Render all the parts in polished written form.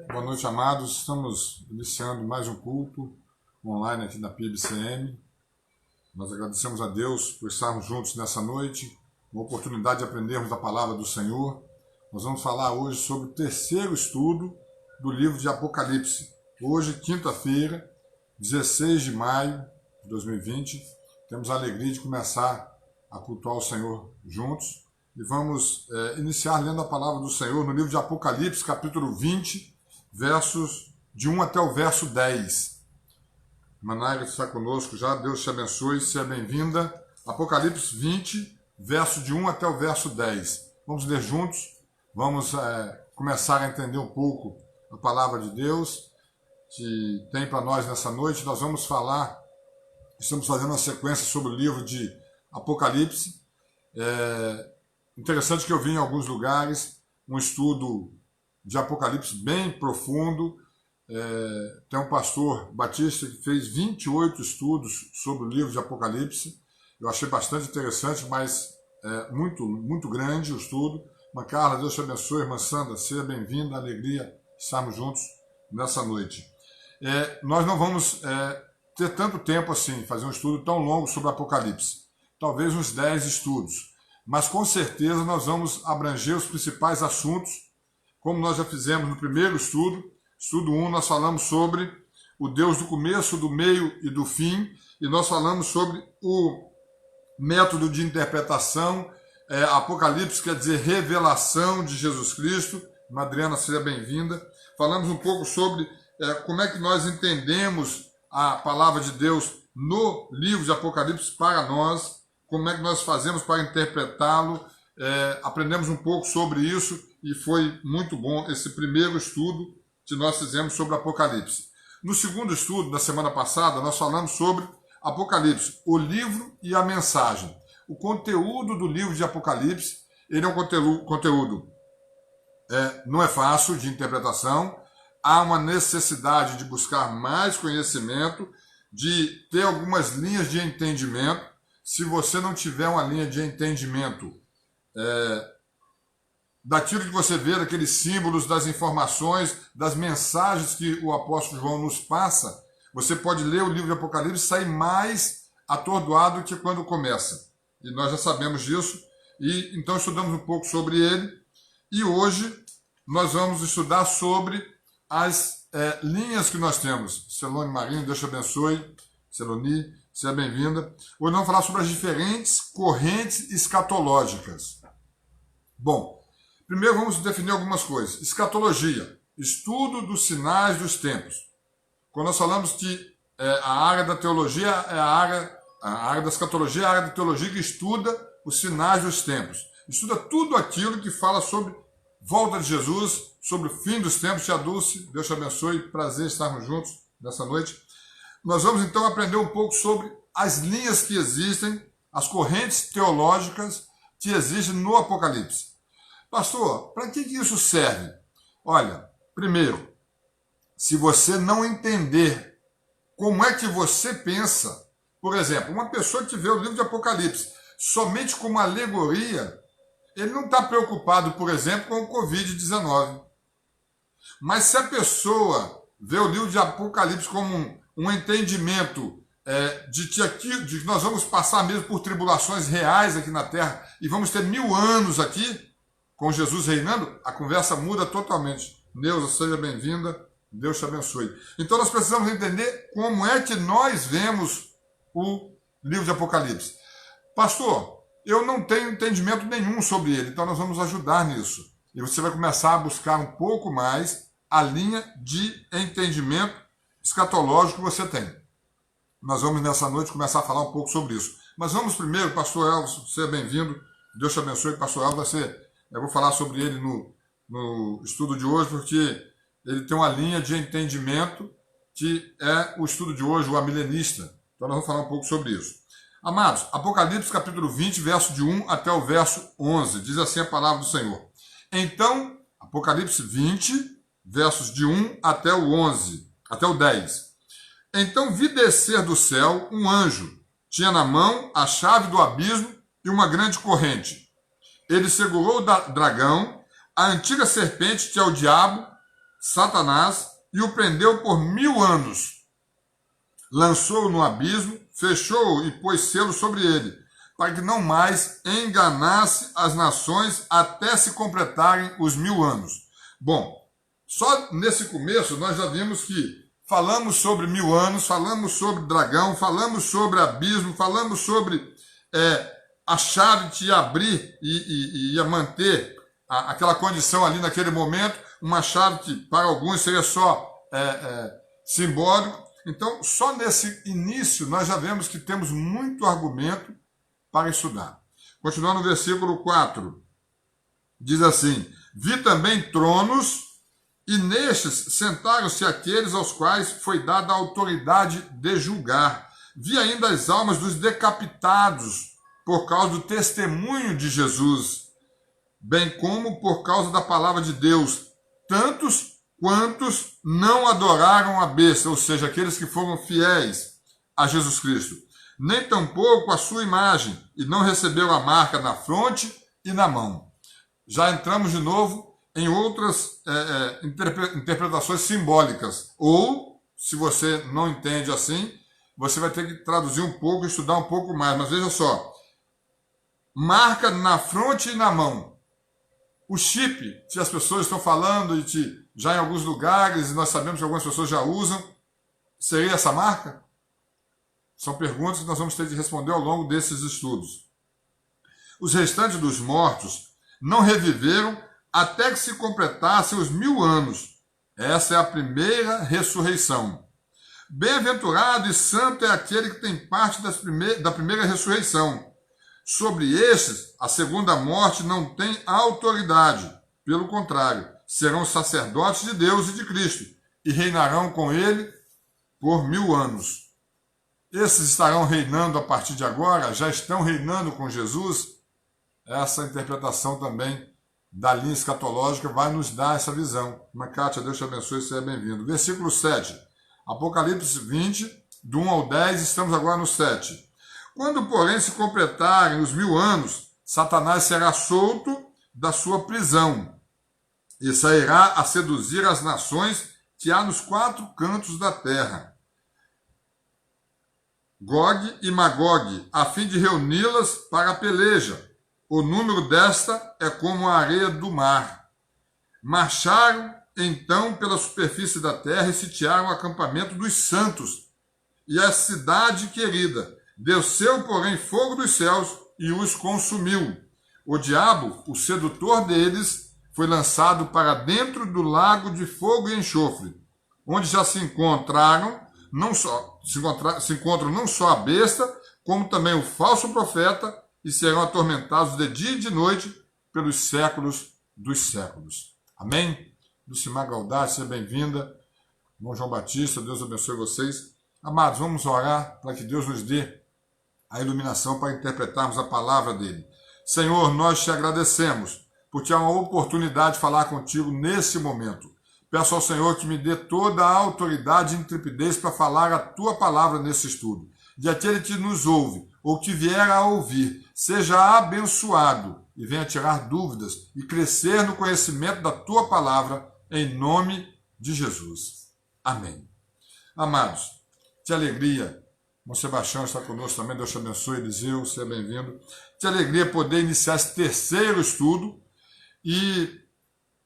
Boa noite, amados. Estamos iniciando mais um culto online aqui na PIBCM. Nós agradecemos a Deus por estarmos juntos nessa noite, uma oportunidade de aprendermos a palavra do Senhor. Nós vamos falar hoje sobre o terceiro estudo do livro de Apocalipse. Hoje, quinta-feira, 16 de maio de 2020, temos a alegria de começar a cultuar o Senhor juntos. E vamos iniciar lendo a palavra do Senhor no livro de Apocalipse, capítulo 20, versos de 1 até o verso 10. Manaira está conosco já, Deus te abençoe, seja bem-vinda. Apocalipse 20, verso de 1 até o verso 10. Vamos ler juntos, vamos começar a entender um pouco a palavra de Deus que tem para nós nessa noite. Nós vamos falar, estamos fazendo uma sequência sobre o livro de Apocalipse. Interessante que eu vi em alguns lugares um estudo de Apocalipse bem profundo. Tem um pastor batista que fez 28 estudos sobre o livro de Apocalipse. Eu achei bastante interessante, mas muito grande o estudo. Irmã Carla, Deus te abençoe. Irmã Sandra, seja bem-vinda, alegria estarmos juntos nessa noite. Nós não vamos ter tanto tempo assim, fazer um estudo tão longo sobre Apocalipse. Talvez uns 10 estudos. Mas com certeza nós vamos abranger os principais assuntos, como nós já fizemos no primeiro estudo. Estudo 1, nós falamos sobre o Deus do começo, do meio e do fim, e nós falamos sobre o método de interpretação. Apocalipse quer dizer revelação de Jesus Cristo. Adriana, seja bem-vinda. Falamos um pouco sobre como é que nós entendemos a palavra de Deus no livro de Apocalipse para nós, como é que nós fazemos para interpretá-lo. Aprendemos um pouco sobre isso e foi muito bom esse primeiro estudo que nós fizemos sobre Apocalipse. No segundo estudo da semana passada, nós falamos sobre Apocalipse, o livro e a mensagem. O conteúdo do livro de Apocalipse, ele é um conteúdo não é fácil de interpretação, há uma necessidade de buscar mais conhecimento, de ter algumas linhas de entendimento. Se você não tiver uma linha de entendimento daquilo que você vê, daqueles símbolos, das informações, das mensagens que o apóstolo João nos passa, você pode ler o livro de Apocalipse e sair mais atordoado que quando começa. E nós já sabemos disso, e então estudamos um pouco sobre ele. E hoje nós vamos estudar sobre as linhas que nós temos. Celone Marinho, Deus te abençoe. Celoni, seja bem-vinda. Hoje nós vamos falar sobre as diferentes correntes escatológicas. Bom, primeiro vamos definir algumas coisas. Escatologia, estudo dos sinais dos tempos. Quando nós falamos que a área da teologia é a área da escatologia é a área da teologia que estuda os sinais dos tempos. Estuda tudo aquilo que fala sobre volta de Jesus, sobre o fim dos tempos. Tia Dulce, Deus te abençoe, prazer estarmos juntos nessa noite. Nós vamos então aprender um pouco sobre as linhas que existem, as correntes teológicas que existem no Apocalipse. Pastor, para que isso serve? Olha, primeiro, se você não entender como é que você pensa, por exemplo, uma pessoa que vê o livro de Apocalipse somente como alegoria, ele não está preocupado, por exemplo, com o Covid-19. Mas se a pessoa vê o livro de Apocalipse como um entendimento de que nós vamos passar mesmo por tribulações reais aqui na Terra e vamos ter 1000 anos aqui, com Jesus reinando, a conversa muda totalmente. Neuza, seja bem-vinda, Deus te abençoe. Então nós precisamos entender como é que nós vemos o livro de Apocalipse. Pastor, eu não tenho entendimento nenhum sobre ele, então nós vamos ajudar nisso. E você vai começar a buscar um pouco mais a linha de entendimento escatológico que você tem. Nós vamos nessa noite começar a falar um pouco sobre isso. Mas vamos primeiro, pastor Elvis, seja bem-vindo, Deus te abençoe. Pastor Elvis eu vou falar sobre ele no estudo de hoje, porque ele tem uma linha de entendimento que é o estudo de hoje, o amilenista. Então nós vamos falar um pouco sobre isso. Amados, Apocalipse capítulo 20, verso de 1 até o verso 11, diz assim a palavra do Senhor. Então, Apocalipse 20, versos de 1 até o 11, até o 10. Então vi descer do céu um anjo, tinha na mão a chave do abismo e uma grande corrente. Ele segurou o dragão, a antiga serpente, que é o diabo, Satanás, e o prendeu por 1000 anos. Lançou-o no abismo, fechou-o e pôs selo sobre ele, para que não mais enganasse as nações até se completarem os 1000 anos. Bom, só nesse começo nós já vimos que falamos sobre 1000 anos, falamos sobre dragão, falamos sobre abismo, falamos sobre a chave que ia abrir e ia manter aquela condição ali naquele momento, uma chave que para alguns seria só simbólico. Então, só nesse início nós já vemos que temos muito argumento para estudar. Continuando no versículo 4, diz assim: vi também tronos, e nestes sentaram-se aqueles aos quais foi dada a autoridade de julgar. Vi ainda as almas dos decapitados por causa do testemunho de Jesus, bem como por causa da palavra de Deus, tantos quantos não adoraram a besta, ou seja, aqueles que foram fiéis a Jesus Cristo, nem tampouco a sua imagem, e não receberam a marca na fronte e na mão. Já entramos de novo em outras interpretações simbólicas, ou, se você não entende assim, você vai ter que traduzir um pouco, estudar um pouco mais, mas veja só, marca na fronte e na mão. O chip que as pessoas estão falando e que já em alguns lugares, e nós sabemos que algumas pessoas já usam, seria essa marca? São perguntas que nós vamos ter de responder ao longo desses estudos. Os restantes dos mortos não reviveram até que se completassem os 1000 anos. Essa é a primeira ressurreição. Bem-aventurado e santo é aquele que tem parte da primeira ressurreição. Sobre estes, a segunda morte não tem autoridade. Pelo contrário, serão sacerdotes de Deus e de Cristo, e reinarão com ele por 1000 anos. Esses estarão reinando a partir de agora, já estão reinando com Jesus. Essa interpretação também da linha escatológica vai nos dar essa visão. Kátia, Deus te abençoe, seja bem-vindo. Versículo 7, Apocalipse 20, do 1 ao 10, estamos agora no 7. Quando, porém, se completarem os 1000 anos, Satanás será solto da sua prisão e sairá a seduzir as nações que há nos 4 cantos da terra, Gog e Magog, a fim de reuni-las para a peleja. O número desta é como a areia do mar. Marcharam, então, pela superfície da terra e sitiaram o acampamento dos santos e a cidade querida. Desceu, porém, fogo dos céus e os consumiu. O diabo, o sedutor deles, foi lançado para dentro do lago de fogo e enxofre, onde já se encontram não só a besta, como também o falso profeta, e serão atormentados de dia e de noite pelos séculos dos séculos. Amém? Lucimar Galdar, seja bem-vinda. Irmão João Batista, Deus abençoe vocês. Amados, vamos orar para que Deus nos dê a iluminação para interpretarmos a palavra dele. Senhor, nós te agradecemos por ter uma oportunidade de falar contigo nesse momento. Peço ao Senhor que me dê toda a autoridade e intrepidez para falar a tua palavra nesse estudo. De aquele que nos ouve ou que vier a ouvir, seja abençoado e venha tirar dúvidas e crescer no conhecimento da tua palavra, em nome de Jesus. Amém. Amados, que alegria. Irmão Sebastião está conosco também, Deus te abençoe, Eliseu, seja bem-vindo. Que alegria poder iniciar esse terceiro estudo e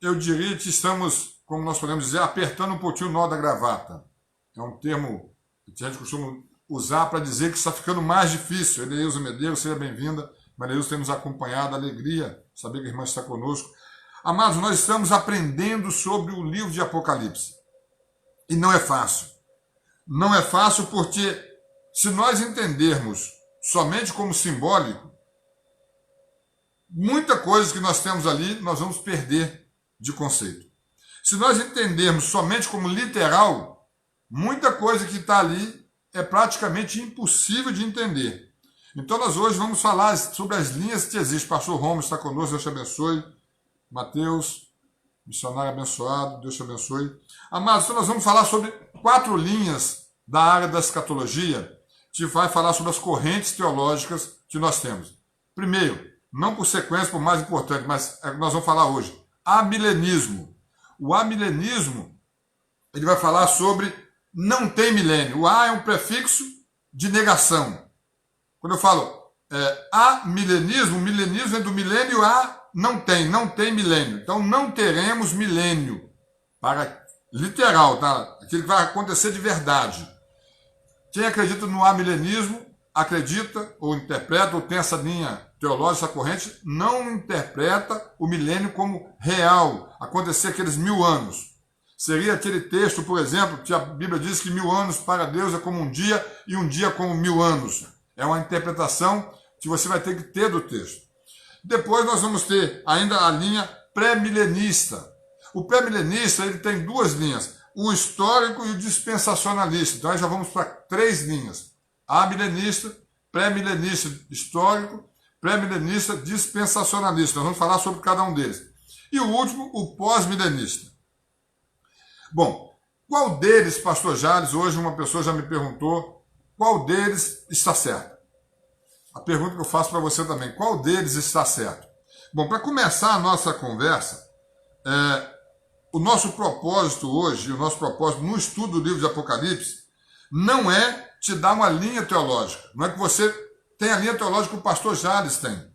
eu diria que estamos, como nós podemos dizer, apertando um pouquinho o nó da gravata. É um termo que a gente costuma usar para dizer que está ficando mais difícil. Eleusa Medeiros, seja bem-vinda. Maria tem nos acompanhado, alegria saber que a irmã está conosco. Amados, nós estamos aprendendo sobre o livro de Apocalipse. E não é fácil. Não é fácil porque se nós entendermos somente como simbólico, muita coisa que nós temos ali, nós vamos perder de conceito. Se nós entendermos somente como literal, muita coisa que está ali é praticamente impossível de entender. Então nós hoje vamos falar sobre as linhas que existem. Pastor Romo está conosco, Deus te abençoe. Mateus, missionário abençoado, Deus te abençoe. Amados, então nós vamos falar sobre 4 linhas da área da escatologia, que vai falar sobre as correntes teológicas que nós temos. Primeiro, não por sequência, por mais importante, mas é o que nós vamos falar hoje. Amilenismo. O amilenismo, ele vai falar sobre não tem milênio. O a é um prefixo de negação. Quando eu falo amilenismo, o milenismo é do milênio a não tem milênio. Então não teremos milênio. Literal, tá? Aquilo que vai acontecer de verdade. Quem acredita no amilenismo, acredita, ou interpreta, ou tem essa linha teológica, essa corrente, não interpreta o milênio como real, acontecer aqueles 1000 anos. Seria aquele texto, por exemplo, que a Bíblia diz que 1000 anos para Deus é como um dia e um dia como 1000 anos. É uma interpretação que você vai ter que ter do texto. Depois nós vamos ter ainda a linha pré-milenista. O pré-milenista ele tem duas linhas, o histórico e o dispensacionalista. Então aí já vamos para 3 linhas. Amilenista, pré-milenista histórico, pré-milenista dispensacionalista. Nós vamos falar sobre cada um deles. E o último, o pós-milenista. Bom, qual deles, pastor Jales, hoje uma pessoa já me perguntou, qual deles está certo? A pergunta que eu faço para você também, qual deles está certo? Bom, para começar a nossa conversa, o nosso propósito hoje, o nosso propósito no estudo do livro de Apocalipse, não é te dar uma linha teológica, não é que você tenha a linha teológica que o pastor Jales tem.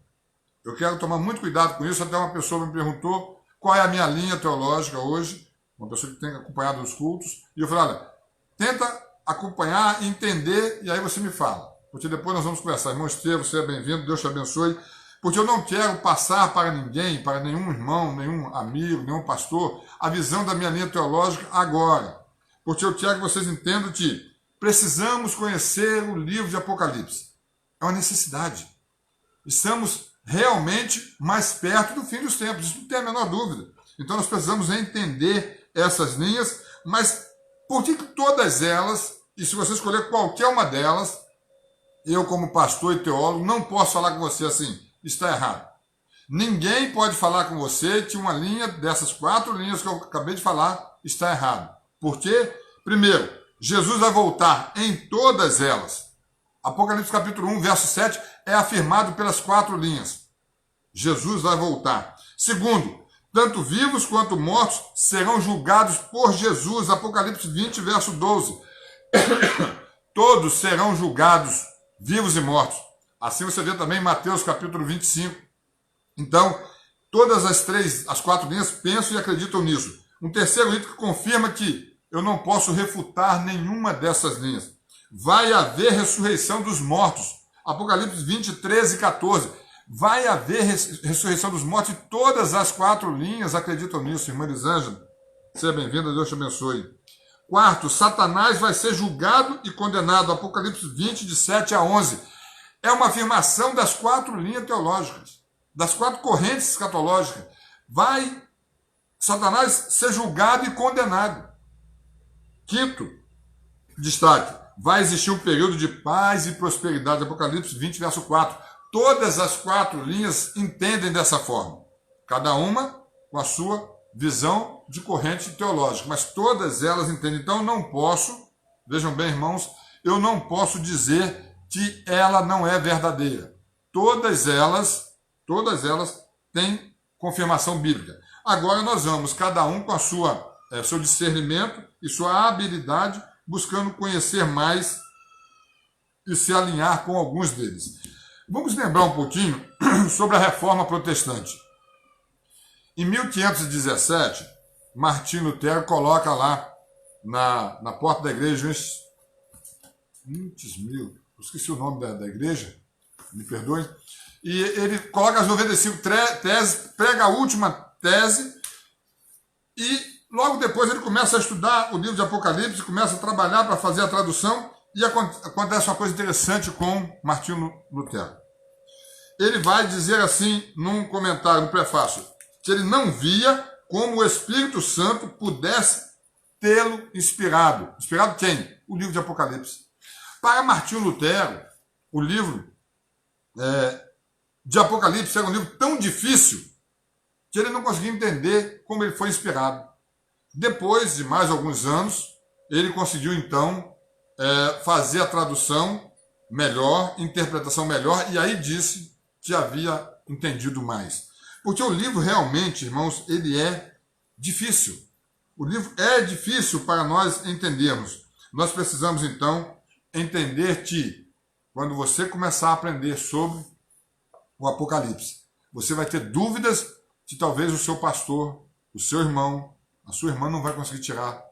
Eu quero tomar muito cuidado com isso, até uma pessoa me perguntou qual é a minha linha teológica hoje, uma pessoa que tem acompanhado os cultos, e eu falei, olha, tenta acompanhar, entender, e aí você me fala. Porque depois nós vamos conversar. Irmão Estevam, você é bem-vindo, Deus te abençoe. Porque eu não quero passar para ninguém, para nenhum irmão, nenhum amigo, nenhum pastor, a visão da minha linha teológica agora. Porque eu quero que vocês entendam que precisamos conhecer o livro de Apocalipse. É uma necessidade. Estamos realmente mais perto do fim dos tempos, isso não tem a menor dúvida. Então nós precisamos entender essas linhas, mas por que todas elas, e se você escolher qualquer uma delas, eu como pastor e teólogo não posso falar com você assim, está errado. Ninguém pode falar com você que uma linha dessas 4 linhas que eu acabei de falar está errado. Por quê? Primeiro, Jesus vai voltar em todas elas. Apocalipse capítulo 1, verso 7 é afirmado pelas 4 linhas. Jesus vai voltar. Segundo, tanto vivos quanto mortos serão julgados por Jesus. Apocalipse 20, verso 12. Todos serão julgados, vivos e mortos. Assim você vê também em Mateus capítulo 25. Então, todas as 4 linhas pensam e acreditam nisso. Um terceiro item que confirma que eu não posso refutar nenhuma dessas linhas. Vai haver ressurreição dos mortos. Apocalipse 20, 13 e 14. Vai haver ressurreição dos mortos e todas as 4 linhas acreditam nisso, irmã Elisângela. Seja bem-vinda, Deus te abençoe. Quarto, Satanás vai ser julgado e condenado. Apocalipse 20, de 7 a 11. É uma afirmação das 4 linhas teológicas, das 4 correntes escatológicas. Vai Satanás ser julgado e condenado. Quinto, destaque, vai existir um período de paz e prosperidade. Apocalipse 20, verso 4. Todas as 4 linhas entendem dessa forma. Cada uma com a sua visão de corrente teológica, mas todas elas entendem. Então eu não posso, vejam bem, irmãos, eu não posso dizer que ela não é verdadeira. Todas elas têm confirmação bíblica. Agora nós vamos, cada um com a seu discernimento e sua habilidade, buscando conhecer mais e se alinhar com alguns deles. Vamos lembrar um pouquinho sobre a Reforma Protestante. Em 1517, Martinho Lutero coloca lá na porta da igreja, esqueci o nome da igreja, me perdoe, e ele coloca as 95 teses, prega a última tese, e logo depois ele começa a estudar o livro de Apocalipse, começa a trabalhar para fazer a tradução, e acontece uma coisa interessante com Martinho Lutero. Ele vai dizer assim, num comentário, no prefácio, que ele não via como o Espírito Santo pudesse tê-lo inspirado. Inspirado quem? O livro de Apocalipse. Para Martinho Lutero, o livro de Apocalipse era um livro tão difícil que ele não conseguia entender como ele foi inspirado. Depois de mais alguns anos, ele conseguiu então fazer a tradução melhor, interpretação melhor, e aí disse que havia entendido mais. Porque o livro realmente, irmãos, ele é difícil. O livro é difícil para nós entendermos. Nós precisamos, então, entender que quando você começar a aprender sobre o Apocalipse, você vai ter dúvidas que talvez o seu pastor, o seu irmão, a sua irmã não vai conseguir tirar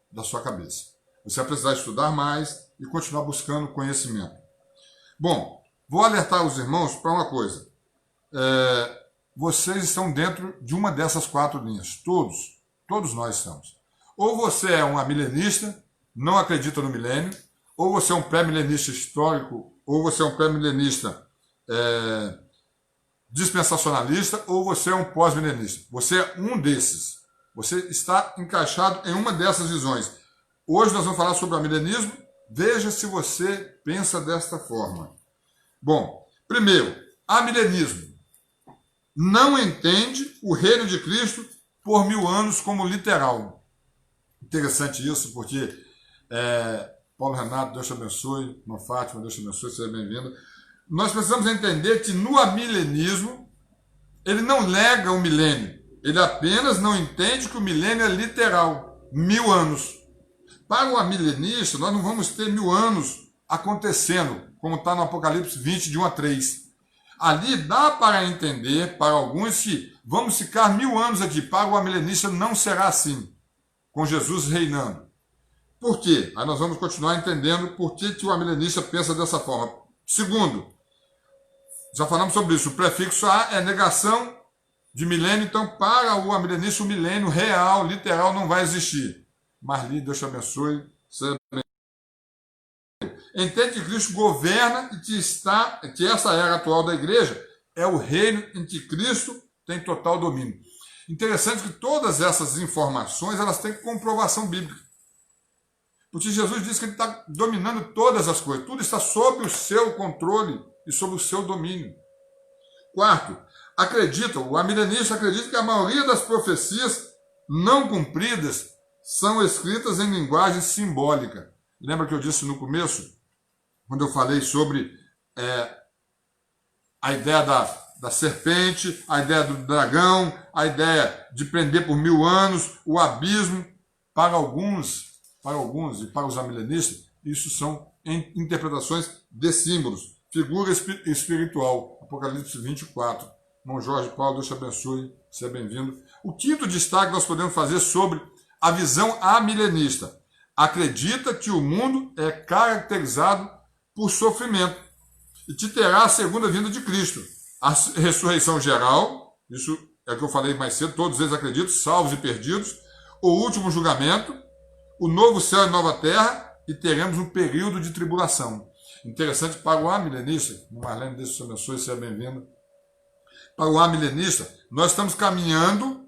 da sua cabeça. Você vai precisar estudar mais e continuar buscando conhecimento. Bom, vou alertar os irmãos para uma coisa. Vocês estão dentro de uma dessas 4 linhas. Todos nós estamos. Ou você é um amilenista, não acredita no milênio, ou você é um pré-milenista histórico, ou você é um pré-milenista dispensacionalista, ou você é um pós-milenista. Você é um desses. Você está encaixado em uma dessas visões. Hoje nós vamos falar sobre o amilenismo. Veja se você pensa desta forma. Bom, primeiro, amilenismo não entende o reino de Cristo por 1000 anos como literal. Interessante isso, porque Paulo Renato, Deus te abençoe, Irmã Fátima, Deus te abençoe, seja bem-vinda. Nós precisamos entender que no amilenismo, ele não nega o milênio, ele apenas não entende que o milênio é literal, 1000 anos. Para o amilenista, nós não vamos ter 1000 anos acontecendo, como está no Apocalipse 20, de 1 a 3. Ali dá para entender, para alguns, que vamos ficar 1000 anos aqui. Para o amilenista não será assim, com Jesus reinando. Por quê? Aí nós vamos continuar entendendo por que o amilenista pensa dessa forma. Segundo, já falamos sobre isso, o prefixo A é negação de milênio, então para o amilenista o milênio real, literal, não vai existir. Marli, Deus te abençoe. Entende que Cristo governa e que essa era atual da igreja é o reino em que Cristo tem total domínio. Interessante que todas essas informações elas têm comprovação bíblica. Porque Jesus diz que ele está dominando todas as coisas. Tudo está sob o seu controle e sob o seu domínio. Quarto, o amilenista acredita que a maioria das profecias não cumpridas são escritas em linguagem simbólica. Lembra que eu disse no começo, quando eu falei sobre a ideia da serpente, a ideia do dragão, a ideia de prender por 1000 anos, o abismo? Para alguns e para os amilenistas, isso são interpretações de símbolos, figura espiritual. Apocalipse 24. Irmão Jorge Paulo, Deus te abençoe, seja bem-vindo. O quinto destaque nós podemos fazer sobre a visão amilenista. Acredita que o mundo é caracterizado por sofrimento e que terá a segunda vinda de Cristo. A ressurreição geral, isso é o que eu falei mais cedo, todos eles acreditam, salvos e perdidos, o último julgamento, o novo céu e nova terra, e teremos um período de tribulação. Interessante para o amilenista, Marlene, Deus te abençoe, seja bem-vindo. Para o amilenista, nós estamos caminhando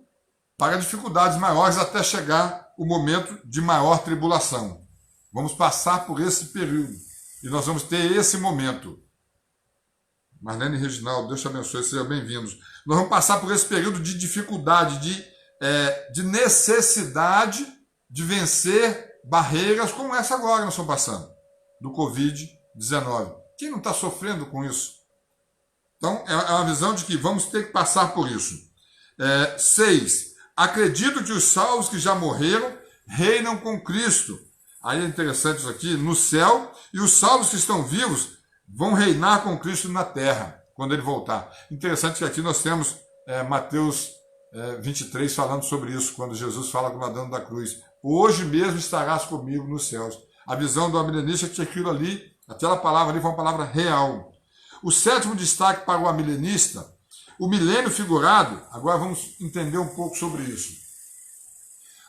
para dificuldades maiores até chegar o momento de maior tribulação. Vamos passar por esse período e nós vamos ter esse momento. Marlene e Reginaldo, Deus te abençoe, sejam bem-vindos. Nós vamos passar por esse período de dificuldade, de necessidade de vencer barreiras como essa agora que nós estamos passando, do Covid-19. Quem não está sofrendo com isso? Então, é uma visão de que vamos ter que passar por isso. 6. Acredito que os salvos que já morreram reinam com Cristo. Aí é interessante isso aqui, no céu, e os salvos que estão vivos vão reinar com Cristo na terra, quando ele voltar. Interessante que aqui nós temos Mateus 23 falando sobre isso, quando Jesus fala com o ladrão da cruz. Hoje mesmo estarás comigo nos céus. A visão do amilenista é que aquilo ali, aquela palavra ali foi uma palavra real. O sétimo destaque para o amilenista, o milênio figurado, agora vamos entender um pouco sobre isso.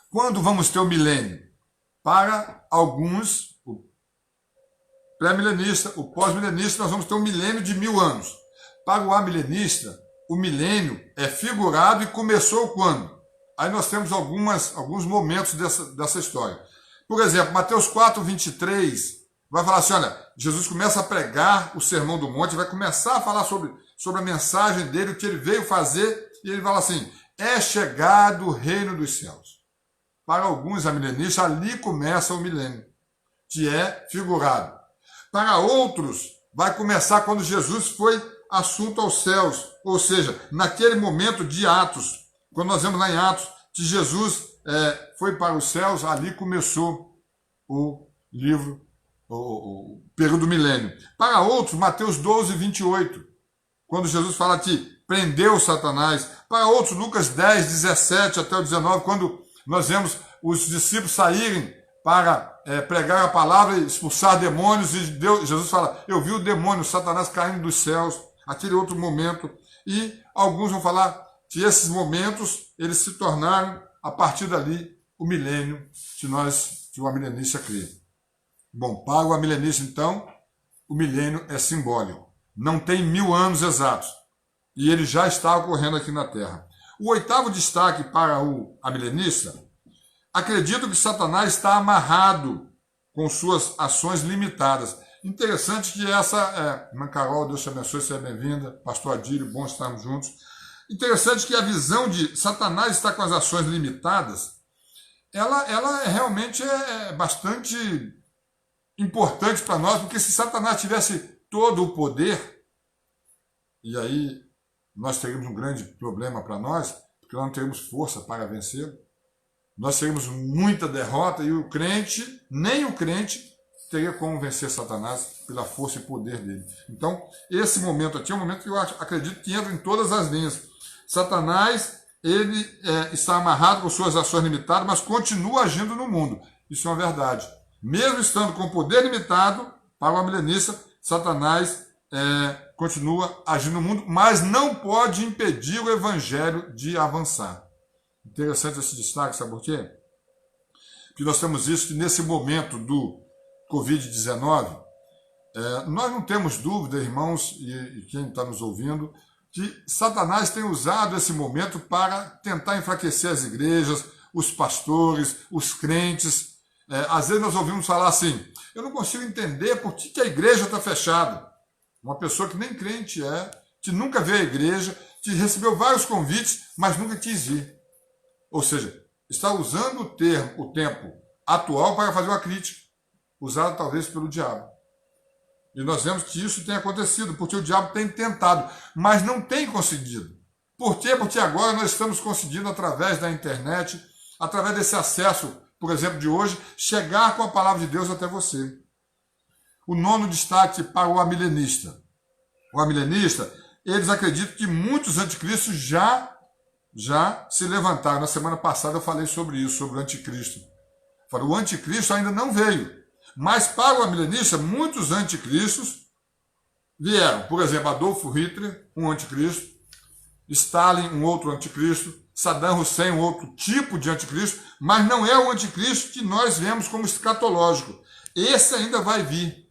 Quando vamos ter o milênio? Para alguns, o pré-milenista, o pós-milenista, nós vamos ter um milênio de 1000 anos. Para o amilenista, o milênio é figurado e começou quando? Aí nós temos alguns momentos dessa história. Por exemplo, Mateus 4, 23, vai falar assim, olha, Jesus começa a pregar o Sermão do Monte, vai começar a falar sobre a mensagem dele, o que ele veio fazer, e ele fala assim, é chegado o reino dos céus. Para alguns amilenistas, ali começa o milênio, que é figurado. Para outros, vai começar quando Jesus foi assunto aos céus, ou seja, naquele momento de Atos, quando nós vemos lá em Atos, que Jesus foi para os céus, ali começou o livro, o período do milênio. Para outros, Mateus 12, 28, quando Jesus fala que prendeu Satanás. Para outros, Lucas 10, 17 até o 19, quando nós vemos os discípulos saírem para pregar a palavra e expulsar demônios, e Jesus fala, eu vi o demônio, Satanás caindo dos céus, aquele outro momento. E alguns vão falar que esses momentos, eles se tornaram, a partir dali, o milênio que o amilenista crê. Bom, para o amilenista, então, o milênio é simbólico. Não tem 1000 anos exatos. E ele já está ocorrendo aqui na Terra. O oitavo destaque para o amilenista, acredito que Satanás está amarrado com suas ações limitadas. Interessante que essa... Irmã Carol, Deus te abençoe, seja bem-vinda. Pastor Adílio, bom estarmos juntos. Interessante que a visão de Satanás estar com as ações limitadas, ela realmente é bastante importante para nós, porque se Satanás tivesse todo o poder, e aí nós teríamos um grande problema para nós, porque nós não teríamos força para vencê-lo, nós teríamos muita derrota, e o crente, nem o crente, teria como vencer Satanás pela força e poder dele. Então, esse momento aqui é um momento que eu acredito que entra em todas as linhas. Satanás, ele está amarrado com suas ações limitadas, mas continua agindo no mundo. Isso é uma verdade. Mesmo estando com poder limitado, para o amilenista, Satanás continua agindo no mundo, mas não pode impedir o evangelho de avançar. Interessante esse destaque, sabe por quê? Porque nós temos visto que nesse momento do Covid-19, nós não temos dúvida, irmãos, e quem está nos ouvindo, que Satanás tem usado esse momento para tentar enfraquecer as igrejas, os pastores, os crentes. Às vezes nós ouvimos falar assim, eu não consigo entender por que a igreja está fechada. Uma pessoa que nem crente que nunca veio à igreja, que recebeu vários convites, mas nunca quis ir. Ou seja, está usando o tempo atual para fazer uma crítica, usada talvez pelo diabo. E nós vemos que isso tem acontecido, porque o diabo tem tentado, mas não tem conseguido. Por quê? Porque agora nós estamos conseguindo, através da internet, através desse acesso, por exemplo, de hoje, chegar com a palavra de Deus até você. O nono destaque para o amilenista. O amilenista, eles acreditam que muitos anticristos já se levantaram. Na semana passada eu falei sobre isso, sobre o anticristo. Falei, o anticristo ainda não veio. Mas para o amilenista, muitos anticristos vieram. Por exemplo, Adolfo Hitler, um anticristo. Stalin, um outro anticristo. Saddam Hussein, um outro tipo de anticristo. Mas não é o anticristo que nós vemos como escatológico. Esse ainda vai vir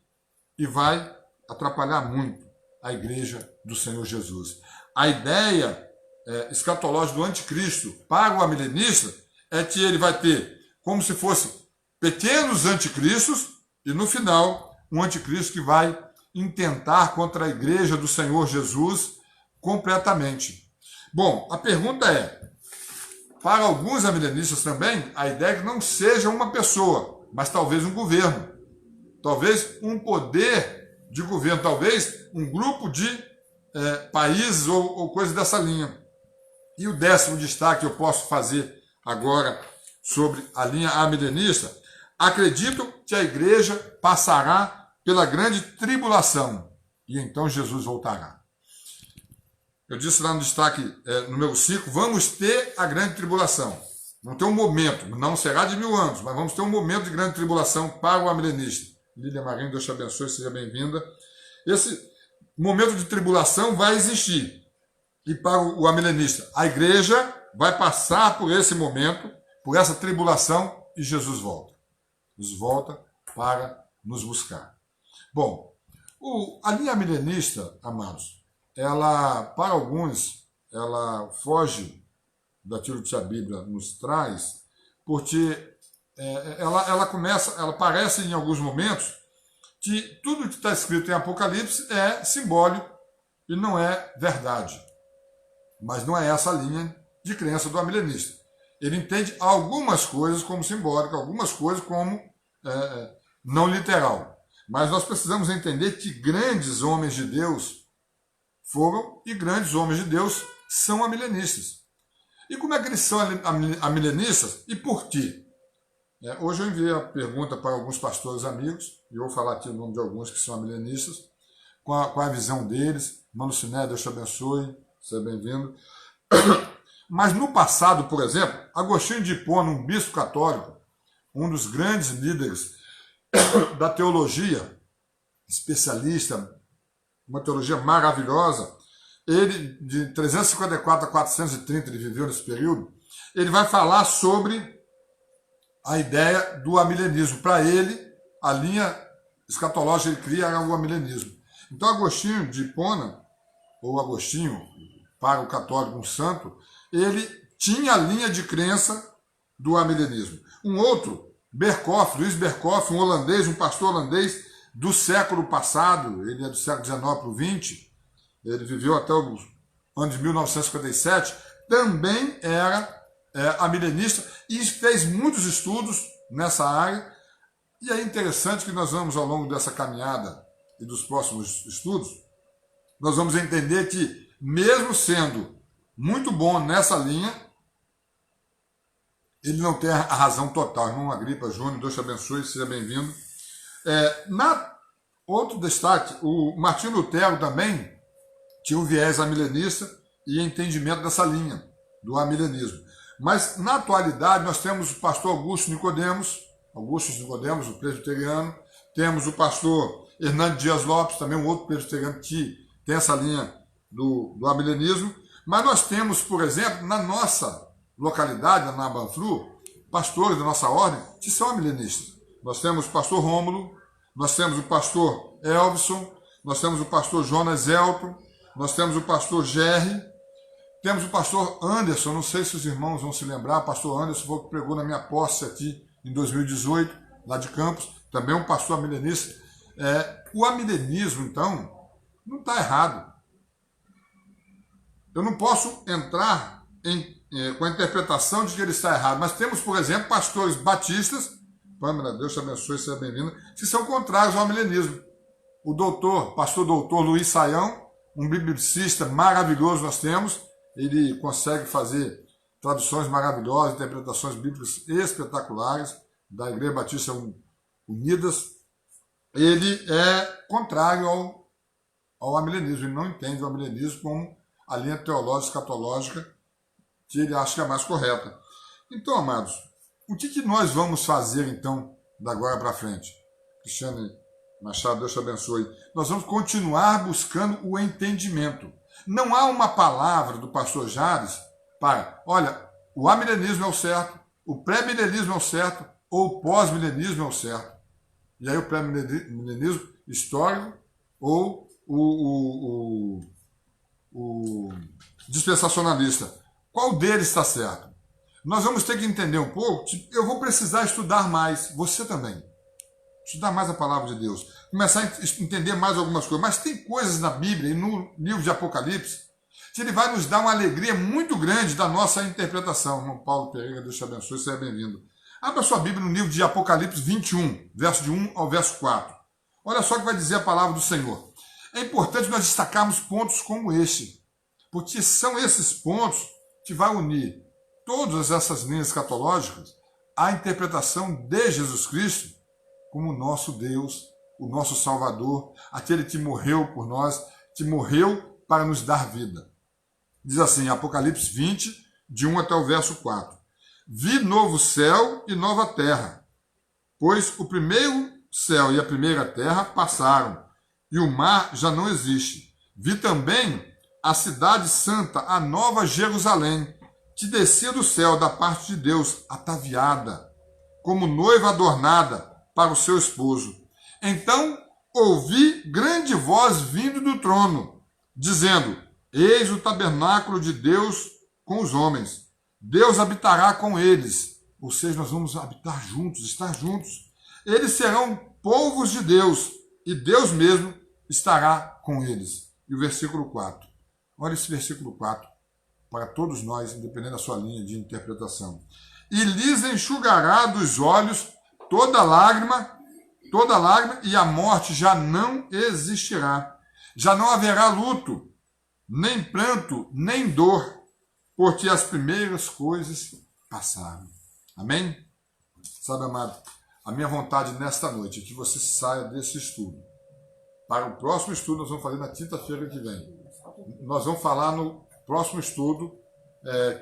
e vai atrapalhar muito a igreja do Senhor Jesus. A ideia escatológica do anticristo para o amilenista é que ele vai ter como se fosse pequenos anticristos e no final um anticristo que vai intentar contra a igreja do Senhor Jesus completamente. Bom, a pergunta é, para alguns amilenistas também, a ideia é que não seja uma pessoa, mas talvez um governo, talvez um poder de governo, talvez um grupo de países ou coisas dessa linha. E o 10º destaque que eu posso fazer agora sobre a linha amilenista, acredito que a igreja passará pela grande tribulação e então Jesus voltará. Eu disse lá no destaque, no meu 5, vamos ter a grande tribulação. Vamos ter um momento, não será de 1000 anos, mas vamos ter um momento de grande tribulação para o amilenista. Lília Marinho, Deus te abençoe, seja bem-vinda. Esse momento de tribulação vai existir. E para o amilenista, a igreja vai passar por esse momento, por essa tribulação, e Jesus volta. Jesus volta para nos buscar. Bom, a linha milenista, amados, ela, para alguns, ela foge daquilo que a Bíblia nos traz, porque ela parece em alguns momentos que tudo que está escrito em Apocalipse é simbólico e não é verdade. Mas não é essa a linha de crença do amilenista. Ele entende algumas coisas como simbólica, algumas coisas como não literal. Mas nós precisamos entender que grandes homens de Deus foram e grandes homens de Deus são amilenistas. E como é que eles são amilenistas e por quê? Hoje eu enviei a pergunta para alguns pastores amigos, e eu vou falar aqui o nome de alguns que são amilenistas, com a visão deles. Mano Siné, Deus te abençoe, seja bem-vindo. Mas no passado, por exemplo, Agostinho de Hipona, um bispo católico, um dos grandes líderes da teologia, especialista, uma teologia maravilhosa, ele, de 354 a 430, ele viveu nesse período, ele vai falar sobre a ideia do amilenismo. Para ele, a linha escatológica que ele cria era o amilenismo. Então, Agostinho de Hipona, ou Agostinho, para o católico, um santo, ele tinha a linha de crença do amilenismo. Um outro, Berkhoff, Luiz Berkhoff, um holandês, um pastor holandês do século passado, ele é do século XIX para o XX, ele viveu até o ano de 1957, também era amilenista e fez muitos estudos nessa área. E é interessante que nós vamos, ao longo dessa caminhada e dos próximos estudos, nós vamos entender que, mesmo sendo muito bom nessa linha, ele não tem a razão total. Irmão Agripa Júnior, Deus te abençoe, seja bem-vindo. Outro destaque, o Martinho Lutero também tinha um viés amilenista e entendimento dessa linha, do amilenismo. Mas, na atualidade, nós temos o pastor Augusto Nicodemos, o presbiteriano, temos o pastor Hernando Dias Lopes, também um outro presbiteriano que tem essa linha do amilenismo. Mas nós temos, por exemplo, na nossa localidade, na Banflu, pastores da nossa ordem que são amilenistas. Nós temos o pastor Rômulo, nós temos o pastor Elvison, nós temos o pastor Jonas Elton, nós temos o pastor Gerry, temos o pastor Anderson, não sei se os irmãos vão se lembrar, o pastor Anderson foi o que pregou na minha posse aqui em 2018, lá de Campos, também um pastor amilenista. O amilenismo, então, não está errado. Eu não posso entrar com a interpretação de que ele está errado, mas temos, por exemplo, pastores batistas, Pâmela, Deus te abençoe, seja bem-vinda, que são contrários ao amilenismo. O pastor doutor Luiz Saião, um biblicista maravilhoso nós temos, ele consegue fazer traduções maravilhosas, interpretações bíblicas espetaculares, da Igreja Batista Unidas. Ele é contrário ao amilenismo, ele não entende o amilenismo como a linha teológica, escatológica, que ele acha que é a mais correta. Então, amados, o que nós vamos fazer, então, da agora para frente? Cristiane Machado, Deus te abençoe. Nós vamos continuar buscando o entendimento. Não há uma palavra do pastor Jales para, olha, o amilenismo é o certo, o pré-milenismo é o certo, ou o pós-milenismo é o certo. E aí o pré-milenismo histórico ou o dispensacionalista. Qual deles está certo? Nós vamos ter que entender um pouco, eu vou precisar estudar mais, você também. Estudar mais a palavra de Deus, começar a entender mais algumas coisas. Mas tem coisas na Bíblia e no livro de Apocalipse que ele vai nos dar uma alegria muito grande da nossa interpretação. Irmão Paulo Pereira, Deus te abençoe, seja bem-vindo. Abra sua Bíblia no livro de Apocalipse 21, verso de 1 ao verso 4. Olha só o que vai dizer a palavra do Senhor. É importante nós destacarmos pontos como este, porque são esses pontos que vai unir todas essas linhas escatológicas à interpretação de Jesus Cristo como o nosso Deus, o nosso Salvador, aquele que morreu por nós, que morreu para nos dar vida. Diz assim, Apocalipse 20, de 1 até o verso 4. Vi novo céu e nova terra, pois o primeiro céu e a primeira terra passaram, e o mar já não existe. Vi também a cidade santa, a nova Jerusalém, que descia do céu da parte de Deus, ataviada, como noiva adornada para o seu esposo. Então ouvi grande voz vindo do trono, dizendo, eis o tabernáculo de Deus com os homens. Deus habitará com eles. Ou seja, nós vamos habitar juntos, estar juntos. Eles serão povos de Deus, e Deus mesmo estará com eles. E o versículo 4. Olha esse versículo 4, para todos nós, independente da sua linha de interpretação. E lhes enxugará dos olhos toda lágrima, e a morte já não existirá. Já não haverá luto, nem pranto, nem dor, porque as primeiras coisas passaram. Amém? Sabe, amado, a minha vontade nesta noite é que você saia desse estudo. Para o próximo estudo, nós vamos fazer na quinta-feira que vem. Nós vamos falar no próximo estudo,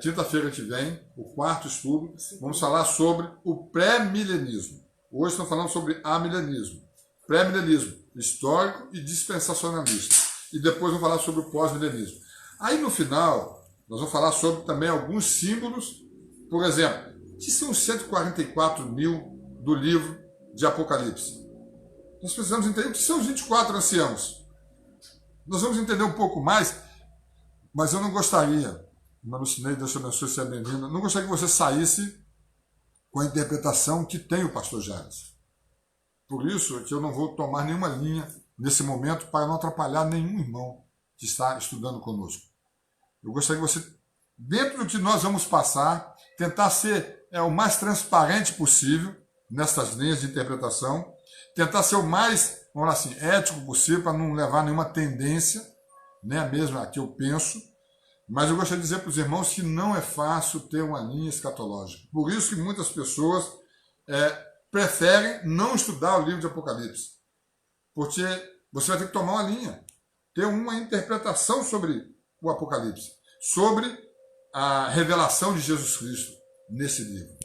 quinta-feira que vem, o quarto estudo, vamos falar sobre o pré-milenismo. Hoje estamos falando sobre amilenismo. Pré-milenismo, histórico e dispensacionalista. E depois vamos falar sobre o pós-milenismo. Aí no final, nós vamos falar sobre também alguns símbolos, por exemplo, que são os 144 mil do livro de Apocalipse. Nós precisamos entender o que são os 24 anciãos. Nós vamos entender um pouco mais, mas eu não gostaria, Mano Sinei, Deus te abençoe, seja bem-vindo, não gostaria que você saísse com a interpretação que tem o pastor Jales. Por isso que eu não vou tomar nenhuma linha nesse momento para não atrapalhar nenhum irmão que está estudando conosco. Eu gostaria que você, dentro do que nós vamos passar, tentar ser o mais transparente possível nessas linhas de interpretação, tentar ser o mais, vamos lá assim, ético possível para não levar nenhuma tendência, né, mesmo a que eu penso, mas eu gostaria de dizer para os irmãos que não é fácil ter uma linha escatológica. Por isso que muitas pessoas preferem não estudar o livro de Apocalipse, porque você vai ter que tomar uma linha, ter uma interpretação sobre o Apocalipse, sobre a revelação de Jesus Cristo nesse livro.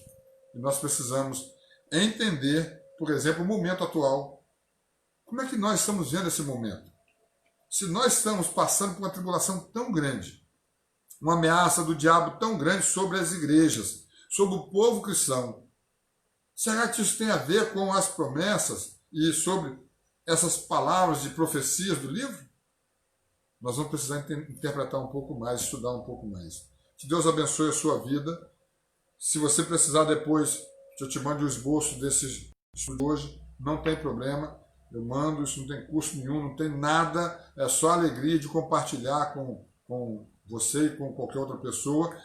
E nós precisamos entender, por exemplo, o momento atual. Como é que nós estamos vendo esse momento? Se nós estamos passando por uma tribulação tão grande, uma ameaça do diabo tão grande sobre as igrejas, sobre o povo cristão, será que isso tem a ver com as promessas e sobre essas palavras de profecias do livro? Nós vamos precisar interpretar um pouco mais, estudar um pouco mais. Que Deus abençoe a sua vida. Se você precisar depois que eu te mande o esboço desse estudo hoje, não tem problema. Eu mando, isso não tem custo nenhum, não tem nada. É só alegria de compartilhar com você e com qualquer outra pessoa.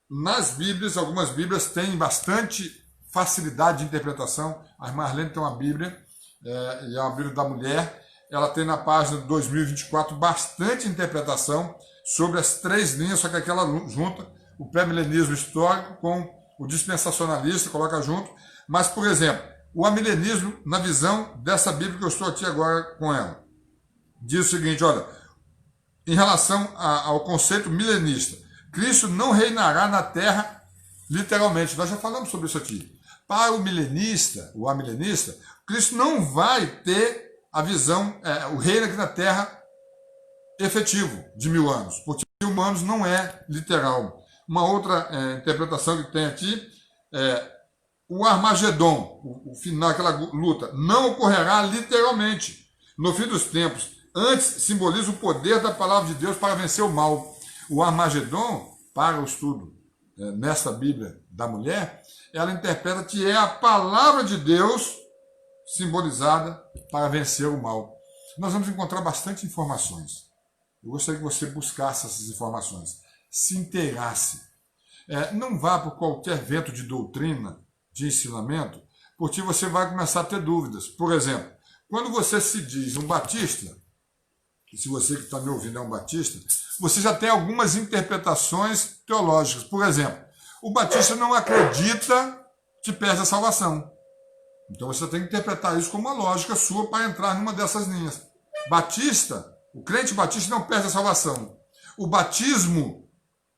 Nas Bíblias, algumas Bíblias têm bastante facilidade de interpretação. A irmã Arlene tem uma Bíblia, e é uma Bíblia da mulher. Ela tem na página 2024 bastante interpretação sobre as três linhas, só que aqui ela junta o pré-milenismo histórico com o dispensacionalista, coloca junto. Mas, por exemplo, o amilenismo, na visão dessa Bíblia que eu estou aqui agora com ela, diz o seguinte, olha, em relação ao conceito milenista, Cristo não reinará na terra literalmente. Nós já falamos sobre isso aqui. Para o milenista, o amilenista, Cristo não vai ter a visão, o reino aqui na terra efetivo de 1000 anos, porque 1000 anos não é literal. Uma outra interpretação que tem aqui o Armagedon, o final, aquela luta, não ocorrerá literalmente no fim dos tempos. Antes, simboliza o poder da palavra de Deus para vencer o mal. O Armagedon, para o estudo nessa Bíblia da mulher, ela interpreta que é a palavra de Deus simbolizada para vencer o mal. Nós vamos encontrar bastante informações. Eu gostaria que você buscasse essas informações, se inteirasse. Não vá por qualquer vento de doutrina, de ensinamento, porque você vai começar a ter dúvidas. Por exemplo, quando você se diz um batista, e se você que está me ouvindo é um batista, você já tem algumas interpretações teológicas. Por exemplo, o batista não acredita que perde a salvação. Então você tem que interpretar isso como uma lógica sua para entrar numa dessas linhas. Batista, o crente batista não perde a salvação. O batismo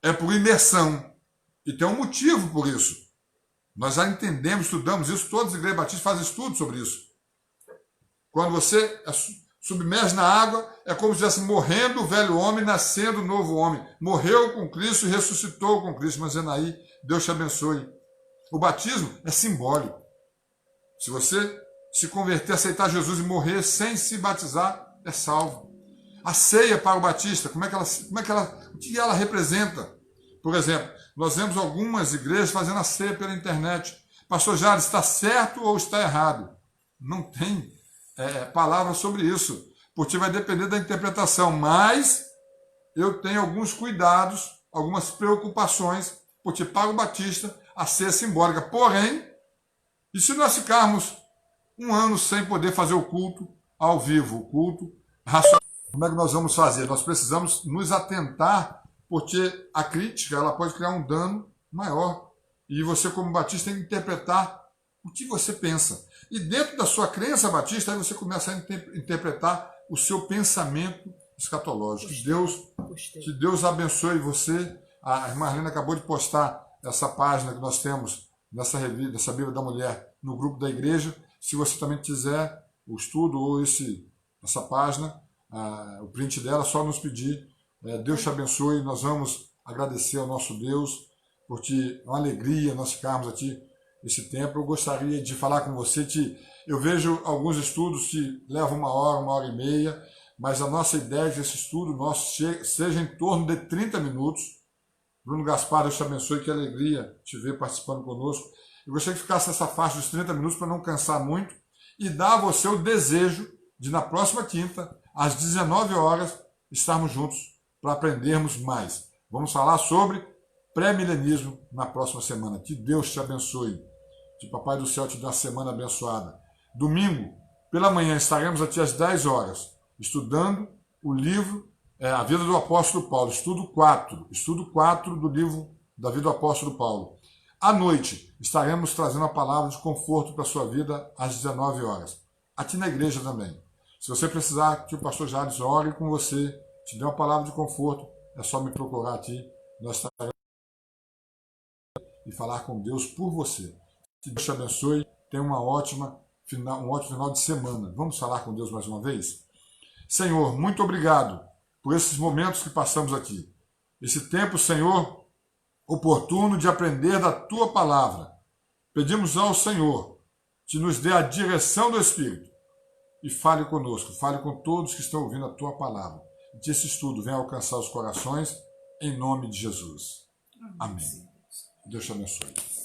é por imersão. E tem um motivo por isso. Nós já entendemos, estudamos isso, todas as igrejas batistas fazem estudo sobre isso. Quando você submerge na água, é como se estivesse morrendo o velho homem, nascendo o novo homem. Morreu com Cristo e ressuscitou com Cristo. Mas Anaí, Deus te abençoe. O batismo é simbólico. Se você se converter, aceitar Jesus e morrer sem se batizar, é salvo. A ceia para o batista, o que ela representa? Por exemplo, nós vemos algumas igrejas fazendo a ceia pela internet. Pastor Jales, está certo ou está errado? Não tem palavra sobre isso, porque vai depender da interpretação. Mas eu tenho alguns cuidados, algumas preocupações, porque para o batista a ceia é simbólica. Porém, e se nós ficarmos um ano sem poder fazer o culto ao vivo, o culto racional, como é que nós vamos fazer? Nós precisamos nos atentar porque a crítica ela pode criar um dano maior. E você, como batista, tem que interpretar o que você pensa. E dentro da sua crença batista, aí você começa a interpretar o seu pensamento escatológico. Que Deus abençoe você. A irmã Arlene acabou de postar essa página que nós temos nessa revista, dessa Bíblia da Mulher, no grupo da igreja. Se você também quiser o estudo ou essa página, o print dela, é só nos pedir. Deus te abençoe. Nós vamos agradecer ao nosso Deus, porque é uma alegria nós ficarmos aqui esse tempo. Eu gostaria de falar com você que eu vejo alguns estudos que levam 1 hora e meia, mas a nossa ideia é que esse estudo nosso seja em torno de 30 minutos. Bruno Gaspar, Deus te abençoe, que alegria te ver participando conosco. Eu gostaria que ficasse nessa faixa dos 30 minutos para não cansar muito e dar a você o desejo de, na próxima quinta, às 19 horas, estarmos juntos para aprendermos mais. Vamos falar sobre pré-milenismo na próxima semana. Que Deus te abençoe. Que Papai do Céu te dê uma semana abençoada. Domingo, pela manhã, estaremos aqui às 10 horas, estudando o livro A Vida do Apóstolo Paulo, estudo 4 do livro da Vida do Apóstolo Paulo. À noite, estaremos trazendo a palavra de conforto para a sua vida às 19 horas. Aqui na igreja também. Se você precisar que o pastor Jales ore com você, te dê uma palavra de conforto, é só me procurar aqui. Nós estaremos e falar com Deus por você. Que Deus te abençoe. Tenha um ótimo final de semana. Vamos falar com Deus mais uma vez? Senhor, muito obrigado por esses momentos que passamos aqui. Esse tempo, Senhor, oportuno de aprender da Tua palavra. Pedimos ao Senhor que nos dê a direção do Espírito e fale conosco, fale com todos que estão ouvindo a Tua palavra. E que esse estudo venha alcançar os corações, em nome de Jesus. Amém. Deus te abençoe.